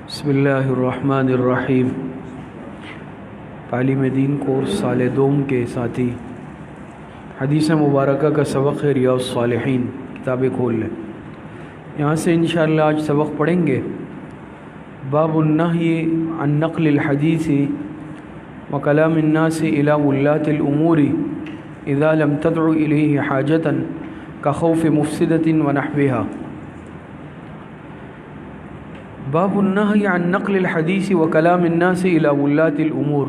بسم اللہ الرحمن الرحیم۔ تعلیم دین کورس سال دوم کے ساتھی حدیث مبارکہ کا سبق ہے ریاض الصالحین، کتابیں کھول لیں۔ یہاں سے انشاءاللہ آج سبق پڑھیں گے باب النہی عن نقل الحدیث وکلام الناس الی ولاة الامور اذا لم تدع الیہ حاجتا کخوف مفسدۃ ونحوها۔ باب النہی عن نقل الحدیث وکلام الناس الی ولاة الامور،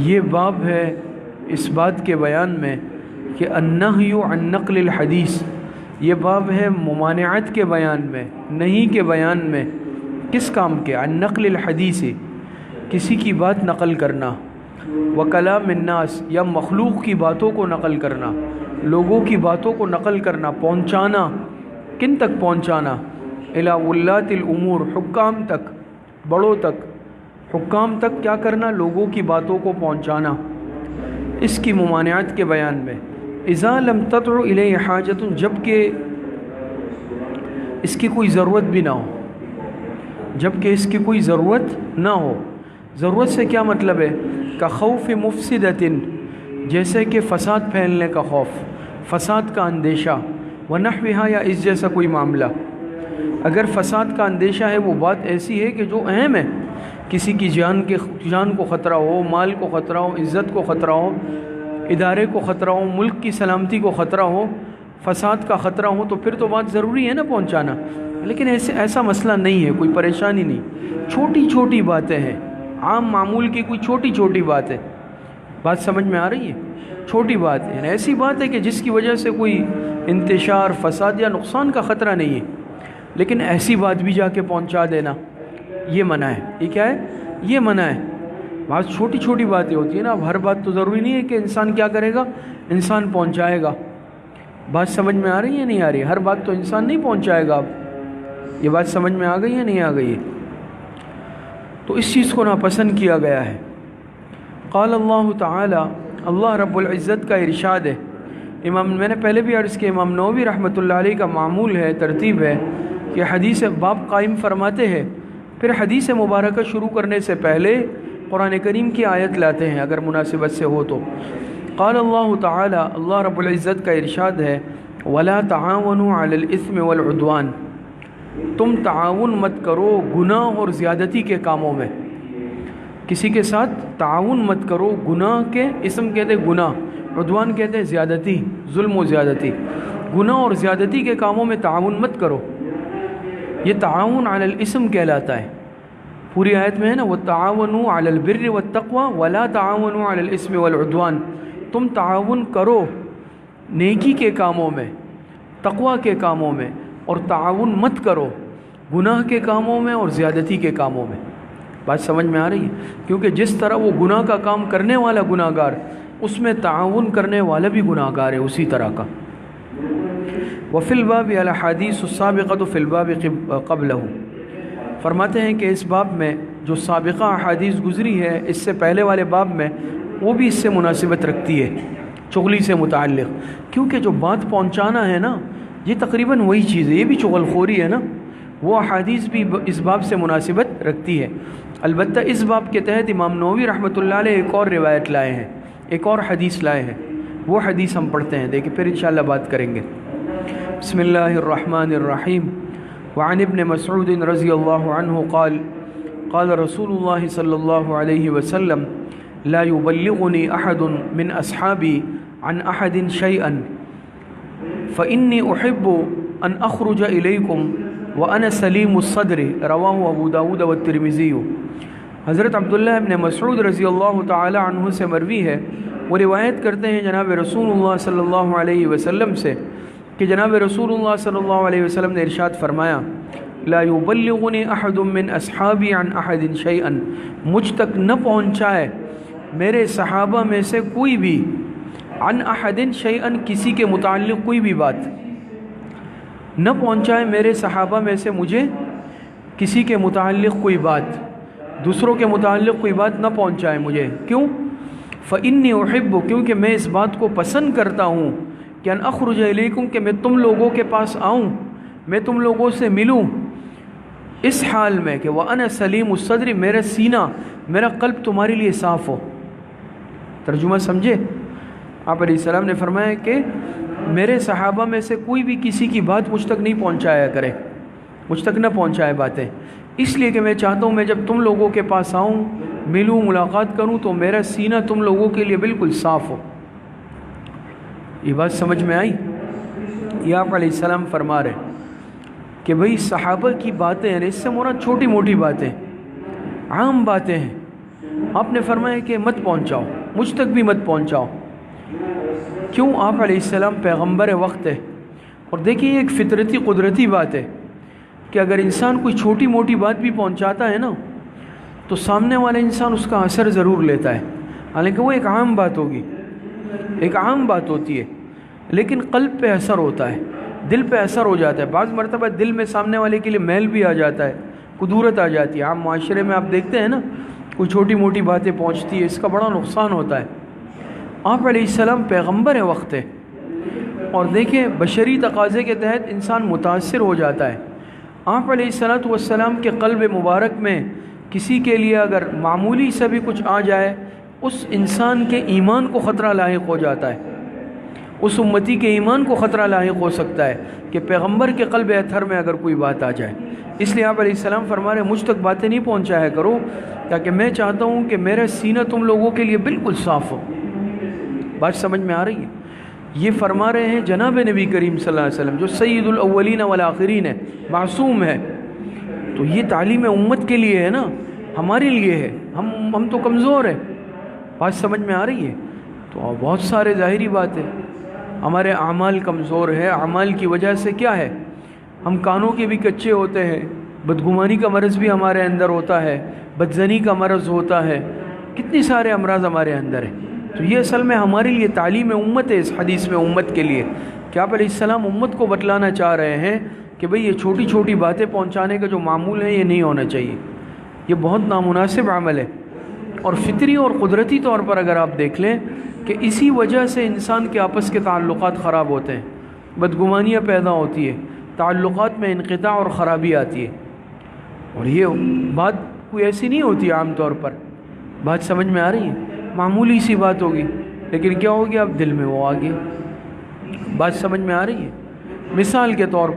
یہ باب ہے اس بات کے بیان میں کہ النہی عن نقل الحدیث، یہ باب ہے ممانعت کے بیان میں، نہیں کے بیان میں۔ کس کام کے؟ عن نقل الحدیث، کسی کی بات نقل کرنا، وکلام الناس یا مخلوق کی باتوں کو نقل کرنا، لوگوں کی باتوں کو نقل کرنا، پہنچانا۔ کن تک پہنچانا؟ الی ولاة الامور، حکام تک، بڑوں تک، حکام تک کیا کرنا؟ لوگوں کی باتوں کو پہنچانا، اس کی ممانعت کے بیان میں۔ اذا لم تدع الیہ حاجت، جب کہ اس کی کوئی ضرورت بھی نہ ہو، جب کہ اس کی کوئی ضرورت نہ ہو۔ ضرورت سے کیا مطلب ہے؟ کخوف مفسدۃ، جیسے کہ فساد پھیلنے کا خوف، فساد کا اندیشہ، ونحوہا، یا اس جیسا کوئی معاملہ۔ اگر فساد کا اندیشہ ہے، وہ بات ایسی ہے کہ جو اہم ہے، کسی کی جان کو خطرہ ہو، مال کو خطرہ ہو، عزت کو خطرہ ہو، ادارے کو خطرہ ہو، ملک کی سلامتی کو خطرہ ہو، فساد کا خطرہ ہو، تو پھر تو بات ضروری ہے نا پہنچانا۔ لیکن ایسا مسئلہ نہیں ہے، کوئی پریشانی نہیں، چھوٹی چھوٹی باتیں ہیں، عام معمول کی کوئی چھوٹی چھوٹی بات ہے۔ بات سمجھ میں آ رہی ہے؟ چھوٹی بات ہے، ایسی بات ہے کہ جس کی وجہ سے کوئی انتشار، فساد یا نقصان کا خطرہ نہیں ہے، لیکن ایسی بات بھی جا کے پہنچا دینا، یہ منع ہے۔ یہ کیا ہے؟ یہ منع ہے۔ بات چھوٹی چھوٹی باتیں ہوتی ہیں نا، اب ہر بات تو ضروری نہیں ہے کہ انسان کیا کرے گا، انسان پہنچائے گا۔ بات سمجھ میں آ رہی ہے نہیں آ رہی ہے؟ ہر بات تو انسان نہیں پہنچائے گا۔ اب یہ بات سمجھ میں آ گئی ہے نہیں آ گئی ہے؟ تو اس چیز کو ناپسند کیا گیا ہے۔ قال اللہ تعالی، اللہ رب العزت کا ارشاد ہے۔ میں نے پہلے بھی عرض کیا، امام نووی رحمۃ اللہ علیہ کا معمول ہے، ترتیب ہے کہ حدیث باب قائم فرماتے ہیں، پھر حدیث مبارکہ شروع کرنے سے پہلے قرآن کریم کی آیت لاتے ہیں اگر مناسبت سے ہو تو۔ قال اللہ تعالی، اللہ رب العزت کا ارشاد ہے، وَلَا تَعَاوَنُوا عَلَى الْإِثْمِ وَالْعُدْوَانِ، تم تعاون مت کرو گناہ اور زیادتی کے کاموں میں۔ کسی کے ساتھ تعاون مت کرو گناہ کے، اسم کہتے گناہ، عدوان کہتے زیادتی، ظلم و زیادتی۔ گناہ اور زیادتی کے کاموں میں تعاون مت کرو، یہ تعاون علی الاسم کہلاتا ہے۔ پوری آیت میں ہے نا، وَتَعَاوَنُوا عَلَى الْبِرِّ وَالتَّقْوَى وَلَا تَعَاوَنُوا عَلَى الْإِثْمِ وَالْعُدْوَانِ، تم تعاون کرو نیکی کے کاموں میں، تقوی کے کاموں میں، اور تعاون مت کرو گناہ کے کاموں میں اور زیادتی کے کاموں میں۔ بات سمجھ میں آ رہی ہے؟ کیونکہ جس طرح وہ گناہ کا کام کرنے والا گناہ گار، اس میں تعاون کرنے والا بھی گناہ گار ہے اسی طرح کا۔ وفی الباب الاحادیث السابقۃ فی الباب قبلہ، فرماتے ہیں کہ اس باب میں جو سابقہ احادیث گزری ہے اس سے پہلے والے باب میں، وہ بھی اس سے مناسبت رکھتی ہے، چغلی سے متعلق، کیونکہ جو بات پہنچانا ہے نا، یہ تقریباً وہی چیز ہے، یہ بھی چغل خوری ہے نا، وہ احادیث بھی اس باب سے مناسبت رکھتی ہے۔ البتہ اس باب کے تحت امام نووی رحمۃ اللہ علیہ ایک اور روایت لائے ہیں، ایک اور حدیث لائے ہیں، وہ حدیث ہم پڑھتے ہیں، دیکھیں پھر انشاءاللہ بات کریں گے۔ بسم اللہ الرحمن الرحیم۔ وعن ابن مسعود رضی اللہ عنہ قال قال رسول اللہ صلی اللہ علیہ وسلم لا يبلغني احد من اصحابی عن احد شيئا فإني احب ان اخرج الیکم وانا سلیم الصدر، رواہ ابو داود والترمذی۔ حضرت عبداللہ ابن مسعود رضی اللہ تعالی عنہ سے مروی ہے، وہ روایت کرتے ہیں جناب رسول اللہ صلی اللہ علیہ وسلم سے کہ جناب رسول اللہ صلی اللہ علیہ وسلم نے ارشاد فرمایا، لا یبلغنی احد من اصحابی عن احد شیئا، مجھ تک نہ پہنچائے میرے صحابہ میں سے کوئی بھی، عن احد شیئا، کسی کے متعلق کوئی بھی بات نہ پہنچائے میرے صحابہ میں سے مجھے کسی کے متعلق کوئی بات، دوسروں کے متعلق کوئی بات نہ پہنچائے مجھے۔ کیوں؟ فإنی احب، کیونکہ میں اس بات کو پسند کرتا ہوں کہ ان اخرج الیکم، کہ میں تم لوگوں کے پاس آؤں، میں تم لوگوں سے ملوں، اس حال میں کہ وَأَنَا سَلِيمُ الصَّدْرِ، میرا سینہ، میرا قلب تمہارے لیے صاف ہو۔ ترجمہ سمجھے؟ آپ علیہ السلام نے فرمایا کہ میرے صحابہ میں سے کوئی بھی کسی کی بات مجھ تک نہیں پہنچایا کرے، مجھ تک نہ پہنچائے باتیں، اس لیے کہ میں چاہتا ہوں میں جب تم لوگوں کے پاس آؤں، ملوں، ملاقات کروں تو میرا سینہ تم لوگوں کے لیے بالکل صاف ہو۔ یہ بات سمجھ میں آئی؟ یہ آپ علیہ السلام فرما رہے کہ بھئی صحابہ کی باتیں، یعنی اس سے مراد چھوٹی موٹی باتیں، عام باتیں ہیں، آپ نے فرمایا کہ مت پہنچاؤ، مجھ تک بھی مت پہنچاؤ۔ کیوں؟ آپ علیہ السلام پیغمبر وقت ہے، اور دیکھیے یہ ایک فطرتی قدرتی بات ہے کہ اگر انسان کوئی چھوٹی موٹی بات بھی پہنچاتا ہے نا تو سامنے والا انسان اس کا اثر ضرور لیتا ہے، حالانکہ وہ ایک عام بات ہوگی، ایک عام بات ہوتی ہے، لیکن قلب پہ اثر ہوتا ہے، دل پہ اثر ہو جاتا ہے۔ بعض مرتبہ دل میں سامنے والے کے لیے میل بھی آ جاتا ہے، کدورت آ جاتی ہے۔ عام معاشرے میں آپ دیکھتے ہیں نا کوئی چھوٹی موٹی باتیں پہنچتی ہے، اس کا بڑا نقصان ہوتا ہے۔ آپ علیہ السلام پیغمبر وقت ہے، اور دیکھیں بشری تقاضے کے تحت انسان متاثر ہو جاتا ہے۔ آپ علیہ السلام کے قلب مبارک میں کسی کے لیے اگر معمولی سے بھی کچھ آ جائے، اس انسان کے ایمان کو خطرہ لاحق ہو جاتا ہے، اس امتی کے ایمان کو خطرہ لاحق ہو سکتا ہے کہ پیغمبر کے قلب اطہر میں اگر کوئی بات آ جائے۔ اس لیے آپ علیہ السلام فرما رہے ہیں مجھ تک باتیں نہیں پہنچایا کرو، تاکہ میں چاہتا ہوں کہ میرا سینہ تم لوگوں کے لیے بالکل صاف ہو۔ بات سمجھ میں آ رہی ہے؟ یہ فرما رہے ہیں جناب نبی کریم صلی اللہ علیہ وسلم جو سید الاولین والآخرین ہے، معصوم ہے، تو یہ تعلیم امت کے لیے ہے نا، ہمارے لیے ہے، ہم تو کمزور ہیں۔ بات سمجھ میں آ رہی ہے؟ تو بہت سارے ظاہری بات ہے، ہمارے اعمال کمزور ہے، اعمال کی وجہ سے کیا ہے، ہم کانوں کے بھی کچے ہوتے ہیں، بدگمانی کا مرض بھی ہمارے اندر ہوتا ہے، بدزنی کا مرض ہوتا ہے، کتنی سارے امراض ہمارے اندر ہیں۔ تو یہ اصل میں ہمارے لیے تعلیم امت ہے، اس حدیث میں امت کے لیے کہ آپ علیہ السلام امت کو بتلانا چاہ رہے ہیں کہ بھئی یہ چھوٹی چھوٹی باتیں پہنچانے کا جو معمول ہے یہ نہیں ہونا چاہیے، یہ بہت نامناسب عمل ہے۔ اور فطری اور قدرتی طور پر اگر آپ دیکھ لیں کہ اسی وجہ سے انسان کے آپس کے تعلقات خراب ہوتے ہیں، بدگمانیاں پیدا ہوتی ہے، تعلقات میں انقطاع اور خرابی آتی ہے۔ اور یہ بات کوئی ایسی نہیں ہوتی عام طور پر، بات سمجھ میں آ رہی ہے؟ معمولی سی بات ہوگی لیکن کیا ہوگی، اب دل میں وہ آ گیا۔ بات سمجھ میں آ رہی ہے؟ مثال کے طور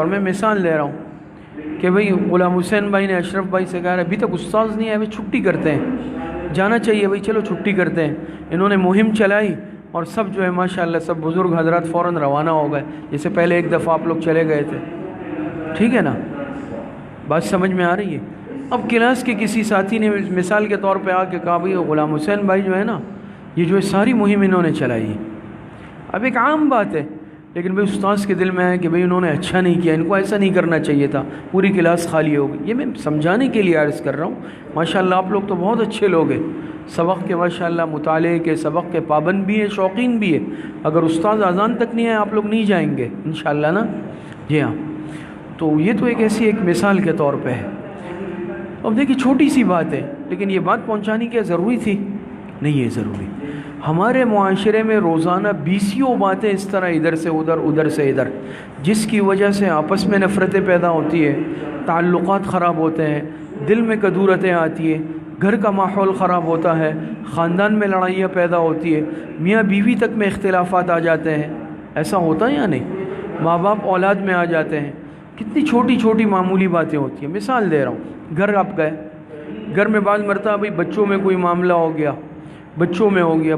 میں مثال لے رہا ہوں کہ بھئی غلام حسین بھائی نے اشرف بھائی سے کہا ابھی تک استاذ نہیں آئے، ابھی چھٹی کرتے ہیں، جانا چاہیے بھئی، چلو چھٹی کرتے ہیں۔ انہوں نے مہم چلائی اور سب جو ہے ماشاءاللہ سب بزرگ حضرات فوراً روانہ ہو گئے، جیسے پہلے ایک دفعہ آپ لوگ چلے گئے تھے، ٹھیک ہے نا؟ بات سمجھ میں آ رہی ہے؟ اب کلاس کے کسی ساتھی نے مثال کے طور پہ آ کے کہا بھئی غلام حسین بھائی جو ہے نا، یہ جو ہے ساری مہم انہوں نے چلائی ہے۔ اب ایک عام بات ہے، لیکن بھئی استاذ کے دل میں ہے کہ بھئی انہوں نے اچھا نہیں کیا، ان کو ایسا نہیں کرنا چاہیے تھا، پوری کلاس خالی ہو گئی۔ یہ میں سمجھانے کے لیے عرض کر رہا ہوں، ماشاءاللہ آپ لوگ تو بہت اچھے لوگ ہیں، سبق کے ماشاءاللہ مطالعے کے، سبق کے پابند بھی ہیں، شوقین بھی ہیں۔ اگر استاذ اذان تک نہیں آئے آپ لوگ نہیں جائیں گے انشاءاللہ نا؟ جی ہاں، تو یہ تو ایک مثال کے طور پہ ہے۔ اب دیکھیے چھوٹی سی بات ہے، لیکن یہ بات پہنچانی کیا ضروری تھی؟ نہیں ہے ضروری۔ ہمارے معاشرے میں روزانہ بیسیوں باتیں اس طرح ادھر سے ادھر، ادھر سے ادھر، جس کی وجہ سے آپس میں نفرتیں پیدا ہوتی ہے، تعلقات خراب ہوتے ہیں، دل میں کدورتیں آتی ہیں، گھر کا ماحول خراب ہوتا ہے، خاندان میں لڑائیاں پیدا ہوتی ہے، میاں بیوی تک میں اختلافات آ جاتے ہیں۔ ایسا ہوتا ہے یا نہیں؟ ماں باپ اولاد میں آ جاتے ہیں، کتنی چھوٹی چھوٹی معمولی باتیں ہوتی ہیں۔ مثال دے رہا ہوں، گھر آپ گئے، گھر میں بعض مرتبہ بھئی بچوں میں کوئی معاملہ ہو گیا،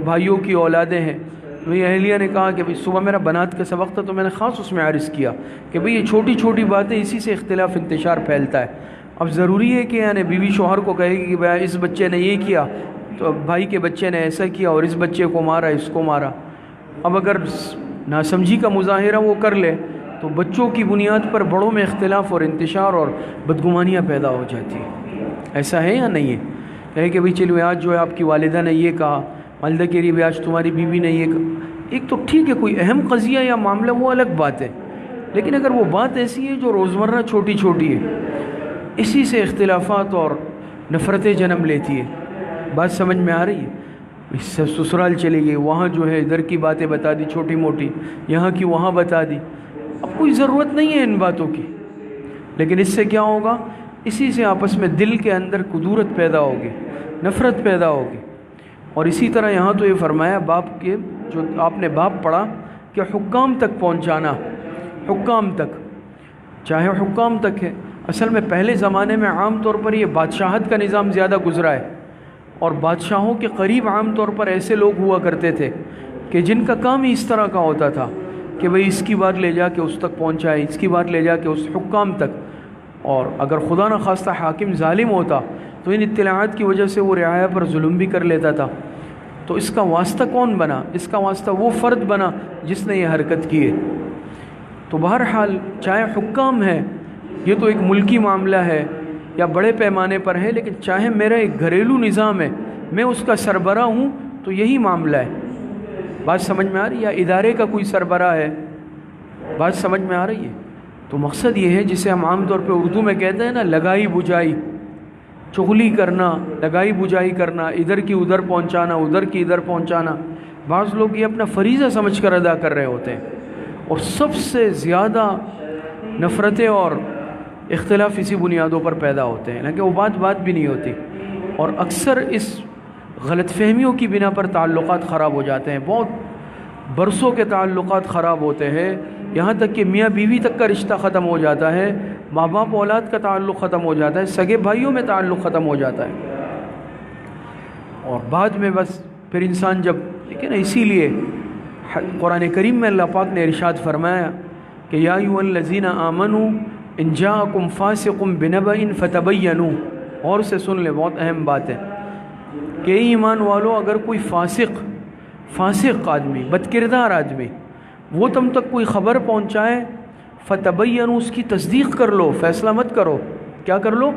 بھائیوں کی اولادیں ہیں، بھئی اہلیہ نے کہا کہ بھئی صبح میرا بنات کا سبق تھا تو میں نے خاص اس میں عرض کیا کہ بھئی یہ چھوٹی چھوٹی باتیں، اسی سے اختلاف انتشار پھیلتا ہے۔ اب ضروری ہے کہ یعنی بیوی شوہر کو کہے گی کہ بھئی اس بچے نے یہ کیا، تو بھائی کے بچے نے ایسا کیا اور اس بچے کو مارا، اس کو مارا۔ اب اگر ناسمجھی کا مظاہرہ وہ کر لے تو بچوں کی بنیاد پر بڑوں میں اختلاف اور انتشار اور بدگمانیاں پیدا ہو جاتی ہیں۔ ایسا ہے یا نہیں ہے؟ کہے کہ بھئی چلو آج جو ہے آپ کی والدہ نے یہ کہا، والدہ کہہ رہی ہے آج تمہاری بیوی نے یہ کہا۔ ایک تو ٹھیک ہے کوئی اہم قضیہ یا معاملہ وہ الگ بات ہے، لیکن اگر وہ بات ایسی ہے جو روزمرہ چھوٹی چھوٹی ہے، اسی سے اختلافات اور نفرتیں جنم لیتی ہے۔ بات سمجھ میں آ رہی ہے؟ اس سے سسرال چلی گئی، وہاں جو ہے ادھر کی باتیں بتا دی چھوٹی موٹی، یہاں کی وہاں بتا دی۔ اب کوئی ضرورت نہیں ہے ان باتوں کی، لیکن اس سے کیا ہوگا؟ اسی سے آپس میں دل کے اندر کدورت پیدا ہوگی، نفرت پیدا ہوگی۔ اور اسی طرح یہاں تو یہ فرمایا باپ کے جو آپ نے باپ پڑھا کہ حکام تک پہنچانا، حکام تک، چاہے حکام تک ہے۔ اصل میں پہلے زمانے میں عام طور پر یہ بادشاہت کا نظام زیادہ گزرا ہے، اور بادشاہوں کے قریب عام طور پر ایسے لوگ ہوا کرتے تھے کہ جن کا کام ہی اس طرح کا ہوتا تھا کہ بھئی اس کی بات لے جا کے اس تک پہنچائے، اس کی بات لے جا کے اس حکام تک۔ اور اگر خدا نخواستہ حاکم ظالم ہوتا تو ان اطلاعات کی وجہ سے وہ رعایا پر ظلم بھی کر لیتا تھا۔ تو اس کا واسطہ کون بنا؟ اس کا واسطہ وہ فرد بنا جس نے یہ حرکت کی ہے۔ تو بہرحال چاہے حکام ہے، یہ تو ایک ملکی معاملہ ہے یا بڑے پیمانے پر ہے، لیکن چاہے میرا ایک گھریلو نظام ہے، میں اس کا سربراہ ہوں، تو یہی معاملہ ہے۔ بات سمجھ میں آ رہی ہے؟ یا ادارے کا کوئی سربراہ ہے، بات سمجھ میں آ رہی ہے؟ تو مقصد یہ ہے جسے ہم عام طور پہ اردو میں کہتے ہیں نا لگائی بجائی، چغلی کرنا، لگائی بجائی کرنا، ادھر کی ادھر پہنچانا، ادھر کی ادھر پہنچانا۔ بعض لوگ یہ اپنا فریضہ سمجھ کر ادا کر رہے ہوتے ہیں، اور سب سے زیادہ نفرتیں اور اختلاف اسی بنیادوں پر پیدا ہوتے ہیں، لیکن وہ بات بھی نہیں ہوتی، اور اکثر اس غلط فہمیوں کی بنا پر تعلقات خراب ہو جاتے ہیں۔ بہت برسوں کے تعلقات خراب ہوتے ہیں، یہاں تک کہ میاں بیوی تک کا رشتہ ختم ہو جاتا ہے، ماں باپ اولاد کا تعلق ختم ہو جاتا ہے، سگے بھائیوں میں تعلق ختم ہو جاتا ہے، اور بعد میں بس پھر انسان جب، لیکن اسی لیے قرآن کریم میں اللہ پاک نے ارشاد فرمایا کہ یا ایھا الذین آمنوا ان جاءکم فاسق بنبأ فتبینوا، اور سے سن لے، بہت اہم بات ہے کہ ایمان والو اگر کوئی فاسق آدمی، بدکردار آدمی، وہ تم تک کوئی خبر پہنچائے، فتبینوا، اس کی تصدیق کر لو، فیصلہ مت کرو، کیا کر لو؟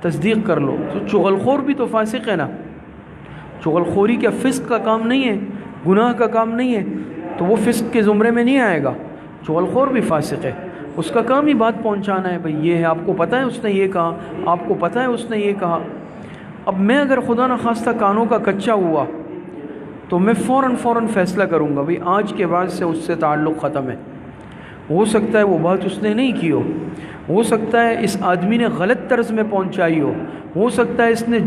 تصدیق کر لو۔ تو چغل خور بھی تو فاسق ہے نا، چغل خوری کیا فسق کا کام نہیں ہے، گناہ کا کام نہیں ہے؟ تو وہ فسق کے زمرے میں نہیں آئے گا، چغل خور بھی فاسق ہے، اس کا کام ہی بات پہنچانا ہے، بھئی یہ ہے، آپ کو پتہ ہے اس نے یہ کہا، آپ کو پتہ ہے اس نے یہ کہا۔ اب میں اگر خدا نخواستہ کانوں کا کچا ہوا تو میں فوراً فیصلہ کروں گا، بھئی آج کے بعد سے اس سے تعلق ختم ہے۔ ہو سکتا ہے وہ بات اس نے نہیں کی ہو سکتا ہے اس آدمی نے غلط طرز میں پہنچائی ہو سکتا ہے اس نے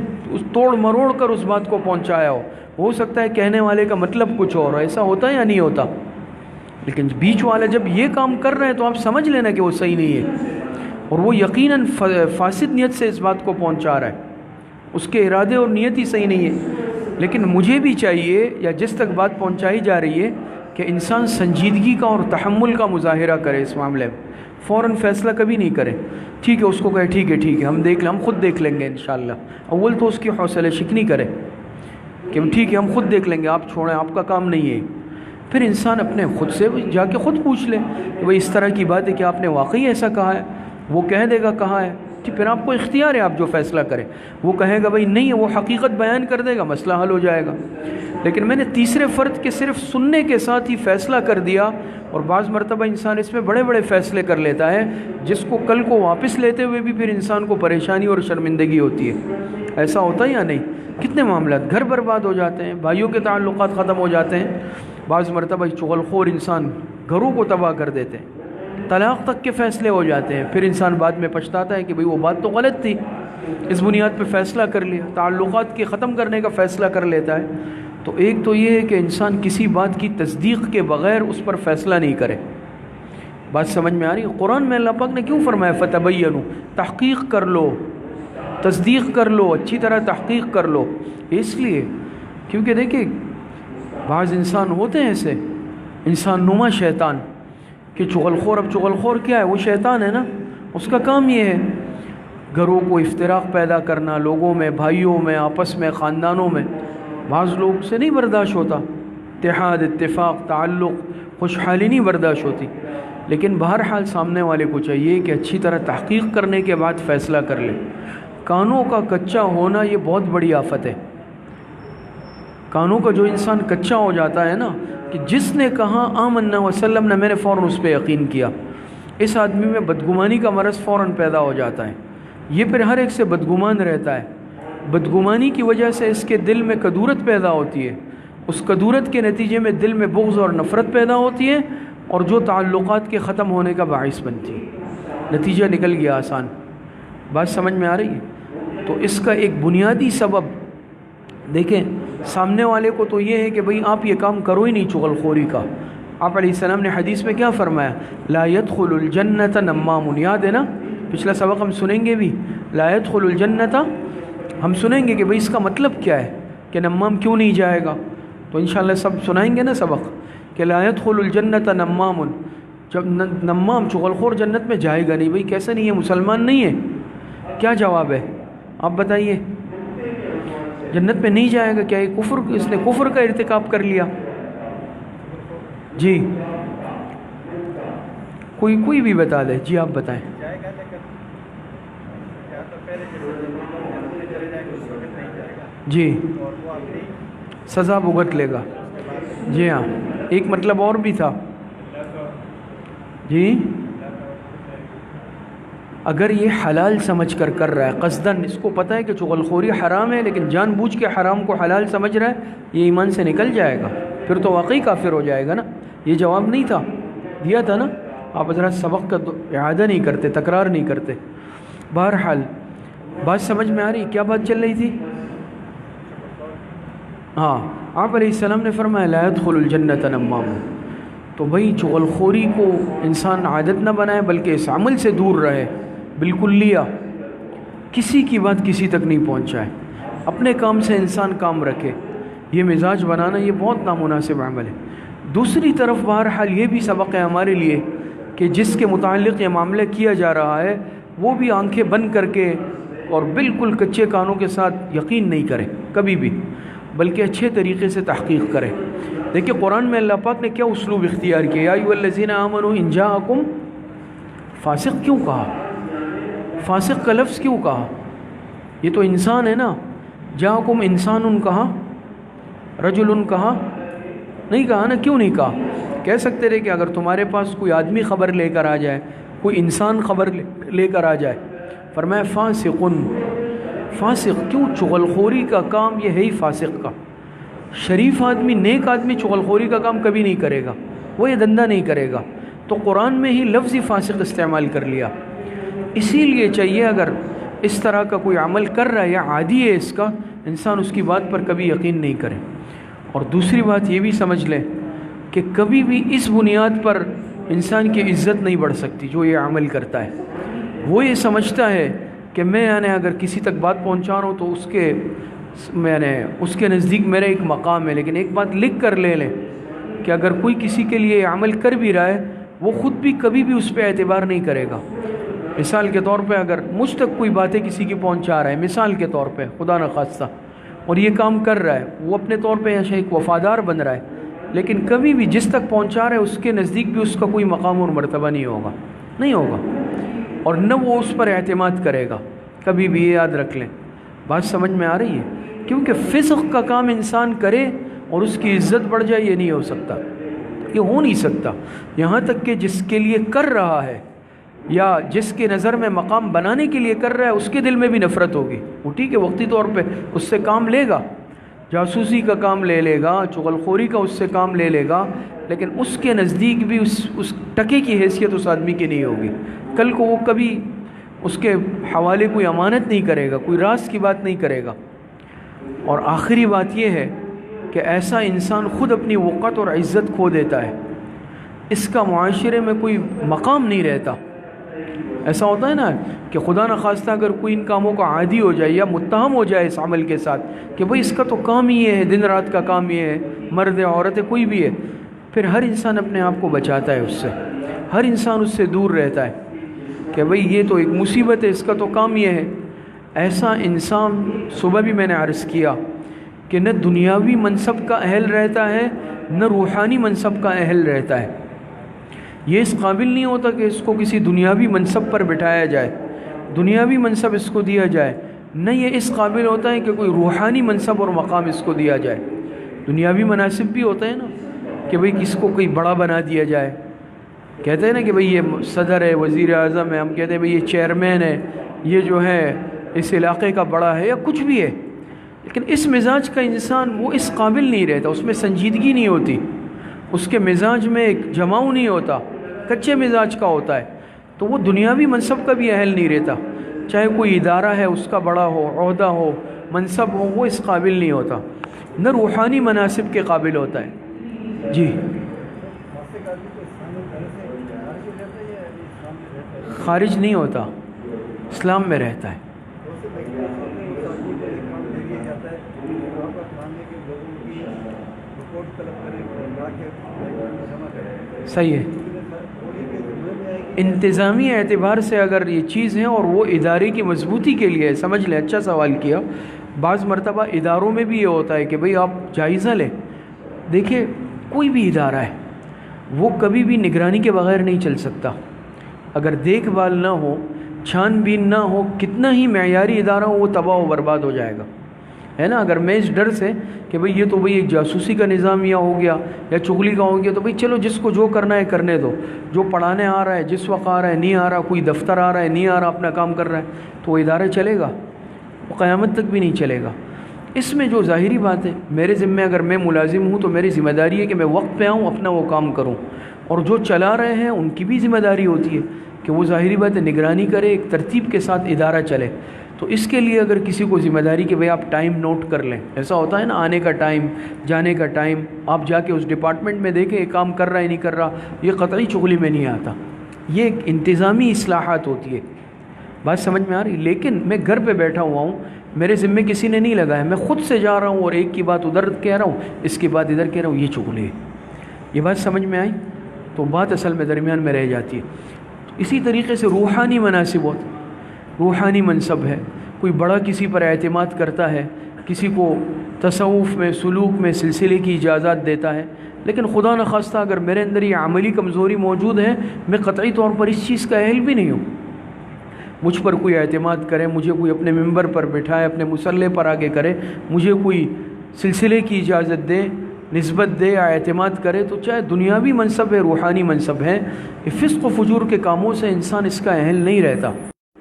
توڑ مروڑ کر اس بات کو پہنچایا ہو سکتا ہے کہنے والے کا مطلب کچھ اور، ایسا ہوتا ہے یا نہیں ہوتا؟ لیکن بیچ والا جب یہ کام کر رہے ہیں تو آپ سمجھ لینا کہ وہ صحیح نہیں ہے، اور وہ یقیناً فاسد نیت سے اس بات کو پہنچا رہا ہے، اس کے ارادے اور نیت ہی صحیح نہیں ہے۔ لیکن مجھے بھی چاہیے، یا جس تک بات پہنچائی جا رہی ہے، کہ انسان سنجیدگی کا اور تحمل کا مظاہرہ کرے اس معاملے میں، فوراً فیصلہ کبھی نہیں کرے۔ ٹھیک ہے، اس کو کہے ٹھیک ہے ہم خود دیکھ لیں گے انشاءاللہ۔ اول تو اس کی حوصلہ شکنی کرے کہ ٹھیک ہے ہم خود دیکھ لیں گے، آپ چھوڑیں، آپ کا کام نہیں ہے۔ پھر انسان اپنے خود سے جا کے خود پوچھ لے کہ بھئی اس طرح کی بات ہے کہ آپ نے واقعی ایسا کہا ہے؟ وہ کہہ دے گا کہا ہے، پھر آپ کو اختیار ہے، آپ جو فیصلہ کریں۔ وہ کہے گا بھئی نہیں ہے، وہ حقیقت بیان کر دے گا، مسئلہ حل ہو جائے گا۔ لیکن میں نے تیسرے فرد کے صرف سننے کے ساتھ ہی فیصلہ کر دیا، اور بعض مرتبہ انسان اس میں بڑے فیصلے کر لیتا ہے جس کو کل کو واپس لیتے ہوئے بھی پھر انسان کو پریشانی اور شرمندگی ہوتی ہے۔ ایسا ہوتا ہے یا نہیں؟ کتنے معاملات، گھر برباد ہو جاتے ہیں، بھائیوں کے تعلقات ختم ہو جاتے ہیں، بعض مرتبہ چغل خور انسان گھروں کو تباہ کر دیتے ہیں، طلاق تک کے فیصلے ہو جاتے ہیں، پھر انسان بعد میں پچھتاتا ہے کہ بھئی وہ بات تو غلط تھی، اس بنیاد پہ فیصلہ کر لیا، تعلقات کے ختم کرنے کا فیصلہ کر لیتا ہے۔ تو ایک تو یہ ہے کہ انسان کسی بات کی تصدیق کے بغیر اس پر فیصلہ نہیں کرے۔ بات سمجھ میں آ رہی ہے؟ قرآن میں اللہ پاک نے کیوں فرمایا فتبینوا، تحقیق کر لو، تصدیق کر لو، اچھی طرح تحقیق کر لو۔ اس لیے کیونکہ دیکھیں بعض انسان ہوتے ہیں ایسے انسان نما شیطان کہ چغل خور، اب چغل خور کیا ہے؟ وہ شیطان ہے نا، اس کا کام یہ ہے گھروں کو افتراق پیدا کرنا، لوگوں میں، بھائیوں میں، آپس میں، خاندانوں میں۔ بعض لوگ سے نہیں برداشت ہوتا، اتحاد، اتفاق، تعلق، خوشحالی نہیں برداشت ہوتی، لیکن بہرحال سامنے والے کو چاہیے کہ اچھی طرح تحقیق کرنے کے بعد فیصلہ کر لے۔ کانوں کا کچا ہونا یہ بہت بڑی آفت ہے۔ کانوں کا جو انسان کچا ہو جاتا ہے نا، کہ جس نے کہا آمنا وسلم نے، میں نے فوراً اس پہ یقین کیا، اس آدمی میں بدگمانی کا مرض فوراً پیدا ہو جاتا ہے، یہ پھر ہر ایک سے بدگمان رہتا ہے۔ بدگمانی کی وجہ سے اس کے دل میں کدورت پیدا ہوتی ہے، اس کدورت کے نتیجے میں دل میں بغض اور نفرت پیدا ہوتی ہے، اور جو تعلقات کے ختم ہونے کا باعث بنتی ہے۔ نتیجہ نکل گیا آسان. بات سمجھ میں آ رہی ہے؟ تو اس کا ایک بنیادی سبب دیکھیں، سامنے والے کو تو یہ ہے کہ بھئی آپ یہ کام کرو ہی نہیں چغل خوری کا. آپ علیہ السلام نے حدیث میں کیا فرمایا؟ لا يدخل الجنت نمام. یاد ہے نا؟ پچھلا سبق ہم سنیں گے بھی، لا يدخل الجنت، ہم سنیں گے کہ بھئی اس کا مطلب کیا ہے کہ نمام کیوں نہیں جائے گا. تو انشاءاللہ سب سنائیں گے نا سبق کہ لا يدخل الجنت نمام. جب نمام چغل خور جنت میں جائے گا نہیں. بھئی کیسے نہیں ہے؟ مسلمان نہیں ہے؟ کیا جواب ہے آپ بتائیے؟ جنت میں نہیں جائے گا؟ کیا یہ کفر، اس نے کفر کا ارتکاب کر لیا؟ جی کوئی بھی بتا دے. جی آپ بتائیں. جی سزا بھگت لے گا. جی ہاں، ایک مطلب اور بھی تھا. جی اگر یہ حلال سمجھ کر رہا ہے قصداً، اس کو پتہ ہے کہ چغل خوری حرام ہے لیکن جان بوجھ کے حرام کو حلال سمجھ رہا ہے، یہ ایمان سے نکل جائے گا، پھر تو واقعی کافر ہو جائے گا نا. یہ جواب نہیں تھا، دیا تھا نا. آپ حضرات سبق کا اعادہ نہیں کرتے، تکرار نہیں کرتے. بہرحال بات سمجھ میں آ رہی؟ کیا بات چل رہی تھی؟ ہاں، آپ علیہ السلام نے فرمایا لا يدخل الجنت نمام. تو بھئی چغل خوری کو انسان عادت نہ بنائے بلکہ اس عمل سے دور رہے بالکل لیا. کسی کی بات کسی تک نہیں پہنچائے، اپنے کام سے انسان کام رکھے. یہ مزاج بنانا یہ بہت نامناسب عمل ہے. دوسری طرف بہرحال یہ بھی سبق ہے ہمارے لیے کہ جس کے متعلق یہ معاملہ کیا جا رہا ہے وہ بھی آنکھیں بند کر کے اور بالکل کچے کانوں کے ساتھ یقین نہیں کرے کبھی بھی، بلکہ اچھے طریقے سے تحقیق کرے. دیکھیں قرآن میں اللہ پاک نے کیا اسلوب اختیار کیا. یا ایھا الذین آمنوا ان جاءکم، فاسق کیوں کہا؟ فاسق کا لفظ کیوں کہا؟ یہ تو انسان ہے نا. جاءکم انسان کہا، رجل کہا نہیں کہا نا. کیوں نہیں کہا؟ کہہ سکتے رہے کہ اگر تمہارے پاس کوئی آدمی خبر لے کر آ جائے، کوئی انسان خبر لے کر آ جائے. فرمایا فاسقن. فاسق کیوں؟ چغل خوری کا کام یہ ہے ہی فاسق کا. شریف آدمی، نیک آدمی چغل خوری کا کام کبھی نہیں کرے گا، وہ یہ دندہ نہیں کرے گا. تو قرآن میں ہی لفظ فاسق استعمال کر لیا. اسی لیے چاہیے اگر اس طرح کا کوئی عمل کر رہا ہے یا عادی ہے اس کا، انسان اس کی بات پر کبھی یقین نہیں کرے. اور دوسری بات یہ بھی سمجھ لیں کہ کبھی بھی اس بنیاد پر انسان کی عزت نہیں بڑھ سکتی. جو یہ عمل کرتا ہے وہ یہ سمجھتا ہے کہ میں اگر کسی تک بات پہنچا رہا ہوں تو اس کے نزدیک میرا ایک مقام ہے. لیکن ایک بات لکھ کر لے لیں کہ اگر کوئی کسی کے لیے عمل کر بھی رہا ہے وہ خود بھی کبھی بھی اس پہ اعتبار نہیں کرے گا. مثال کے طور پہ اگر مجھ تک کوئی باتیں کسی کی پہنچا رہا ہے، مثال کے طور پہ خدا نخواستہ، اور یہ کام کر رہا ہے، وہ اپنے طور پہ ایک وفادار بن رہا ہے، لیکن کبھی بھی جس تک پہنچا رہا ہے اس کے نزدیک بھی اس کا کوئی مقام اور مرتبہ نہیں ہوگا، اور نہ وہ اس پر اعتماد کرے گا. کبھی بھی یہ یاد رکھ لیں. بات سمجھ میں آ رہی ہے؟ کیونکہ فسق کا کام انسان کرے اور اس کی عزت بڑھ جائے، یہ نہیں ہو سکتا، یہ ہو نہیں سکتا. یہاں تک کہ جس کے لیے کر رہا ہے یا جس کے نظر میں مقام بنانے کے لیے کر رہا ہے اس کے دل میں بھی نفرت ہوگی. وہ ٹھیک ہے وقتی طور پہ اس سے کام لے گا، جاسوسی کا کام لے لے گا، چغل خوری کا اس سے کام لے لے گا، لیکن اس کے نزدیک بھی اس ٹکے کی حیثیت اس آدمی کی نہیں ہوگی. کل کو وہ کبھی اس کے حوالے کوئی امانت نہیں کرے گا، کوئی راز کی بات نہیں کرے گا. اور آخری بات یہ ہے کہ ایسا انسان خود اپنی وقت اور عزت کھو دیتا ہے، اس کا معاشرے میں کوئی مقام نہیں رہتا. ایسا ہوتا ہے نا کہ خدا نخواستہ اگر کوئی ان کاموں کا عادی ہو جائے یا متہم ہو جائے اس عمل کے ساتھ کہ بھئی اس کا تو کام ہی یہ ہے، دن رات کا کام یہ ہے، مرد عورت کوئی بھی ہے، پھر ہر انسان اپنے آپ کو بچاتا ہے اس سے، ہر انسان اس سے دور رہتا ہے کہ بھئی یہ تو ایک مصیبت ہے، اس کا تو کام یہ ہے. ایسا انسان، صبح بھی میں نے عرض کیا کہ نہ دنیاوی منصب کا اہل رہتا ہے نہ روحانی منصب کا اہل رہتا ہے. یہ اس قابل نہیں ہوتا کہ اس کو کسی دنیاوی منصب پر بٹھایا جائے، دنیاوی منصب اس کو دیا جائے، نہ یہ اس قابل ہوتا ہے کہ کوئی روحانی منصب اور مقام اس کو دیا جائے. دنیاوی مناصب بھی ہوتا ہے نا کہ بھئی کس کو کوئی بڑا بنا دیا جائے. کہتے ہیں نا کہ بھئی یہ صدر ہے، وزیر اعظم ہے، ہم کہتے ہیں بھئی یہ چیئرمین ہے، یہ جو ہے اس علاقے کا بڑا ہے یا کچھ بھی ہے. لیکن اس مزاج کا انسان وہ اس قابل نہیں رہتا، اس میں سنجیدگی نہیں ہوتی، اس کے مزاج میں ایک جماؤ نہیں ہوتا، کچے مزاج کا ہوتا ہے. تو وہ دنیاوی منصب کا بھی اہل نہیں رہتا، چاہے کوئی ادارہ ہے اس کا بڑا ہو، عہدہ ہو، منصب ہو، وہ اس قابل نہیں ہوتا، نہ روحانی مناصب کے قابل ہوتا ہے۔ جی خارج نہیں ہوتا، اسلام میں رہتا ہے۔ صحیح ہے، انتظامی اعتبار سے اگر یہ چیز ہے اور وہ ادارے کی مضبوطی کے لیے ہے، سمجھ لیں، اچھا سوال کیا۔ بعض مرتبہ اداروں میں بھی یہ ہوتا ہے کہ بھئی آپ جائزہ لیں۔ دیکھیں کوئی بھی ادارہ ہے وہ کبھی بھی نگرانی کے بغیر نہیں چل سکتا، اگر دیکھ بھال نہ ہو، چھان بین نہ ہو، کتنا ہی معیاری ادارہ ہو وہ تباہ و برباد ہو جائے گا، ہے نا۔ اگر میں اس ڈر سے کہ بھئی یہ تو بھئی ایک جاسوسی کا نظامیہ ہو گیا یا چغلی کا ہو گیا، تو بھئی چلو جس کو جو کرنا ہے کرنے دو، جو پڑھانے آ رہا ہے جس وقت آ رہا ہے نہیں آ رہا، کوئی دفتر آ رہا ہے نہیں آ رہا، اپنا کام کر رہا ہے، تو وہ ادارہ چلے گا؟ وہ قیامت تک بھی نہیں چلے گا۔ اس میں جو ظاہری بات ہے، میرے ذمہ اگر میں ملازم ہوں تو میری ذمہ داری ہے کہ میں وقت پہ آؤں، اپنا وہ کام کروں، اور جو چلا رہے ہیں ان کی بھی ذمہ داری ہوتی ہے کہ وہ ظاہری بات ہے نگرانی کرے، ایک ترتیب کے ساتھ ادارہ چلے۔ تو اس کے لیے اگر کسی کو ذمہ داری کہ بھئی آپ ٹائم نوٹ کر لیں، ایسا ہوتا ہے نا، آنے کا ٹائم، جانے کا ٹائم، آپ جا کے اس ڈپارٹمنٹ میں دیکھیں یہ کام کر رہا ہے نہیں کر رہا، یہ قطعی چغلی میں نہیں آتا، یہ ایک انتظامی اصلاحات ہوتی ہے۔ بات سمجھ میں آ رہی؟ لیکن میں گھر پہ بیٹھا ہوا ہوں، میرے ذمے کسی نے نہیں لگایا، میں خود سے جا رہا ہوں اور ایک کی بات ادھر کہہ رہا ہوں، اس کی بات ادھر کہہ رہا ہوں، یہ چغلی ہے۔ یہ بات سمجھ میں آئی؟ تو بات اصل میں درمیان میں رہ جاتی ہے۔ اسی طریقے سے روحانی مناسب ہوتے، روحانی منصب ہے، کوئی بڑا کسی پر اعتماد کرتا ہے، کسی کو تصوف میں، سلوک میں سلسلے کی اجازت دیتا ہے، لیکن خدا نخواستہ اگر میرے اندر یہ عملی کمزوری موجود ہے، میں قطعی طور پر اس چیز کا اہل بھی نہیں ہوں۔ مجھ پر کوئی اعتماد کرے، مجھے کوئی اپنے ممبر پر بٹھائے، اپنے مصلے پر آگے کرے، مجھے کوئی سلسلے کی اجازت دے، نسبت دے یا اعتماد کرے، تو چاہے دنیاوی منصب ہے، روحانی منصب ہے، فسق و فجور کے کاموں سے انسان اس کا اہل نہیں رہتا،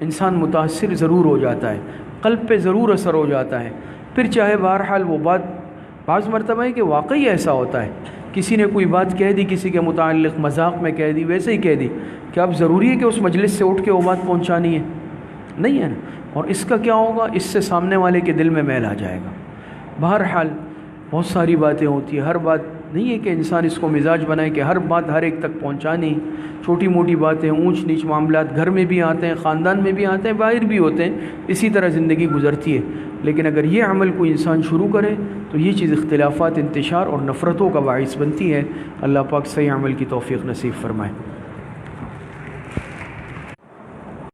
انسان متاثر ضرور ہو جاتا ہے، قلب پہ ضرور اثر ہو جاتا ہے۔ پھر چاہے بہرحال وہ بات، بعض مرتبہ ہے کہ واقعی ایسا ہوتا ہے، کسی نے کوئی بات کہہ دی کسی کے متعلق، مذاق میں کہہ دی، ویسے ہی کہہ دی، کہ اب ضروری ہے کہ اس مجلس سے اٹھ کے وہ بات پہنچانی ہے؟ نہیں ہے نا۔ اور اس کا کیا ہوگا؟ اس سے سامنے والے کے دل میں میل آ جائے گا۔ بہرحال بہت ساری باتیں ہوتی ہیں، ہر بات نہیں ہے کہ انسان اس کو مزاج بنائے کہ ہر بات ہر ایک تک پہنچانی، چھوٹی موٹی باتیں، اونچ نیچ معاملات گھر میں بھی آتے ہیں، خاندان میں بھی آتے ہیں، باہر بھی ہوتے ہیں، اسی طرح زندگی گزرتی ہے۔ لیکن اگر یہ عمل کوئی انسان شروع کرے تو یہ چیز اختلافات، انتشار اور نفرتوں کا باعث بنتی ہے۔ اللہ پاک صحیح عمل کی توفیق نصیب فرمائے۔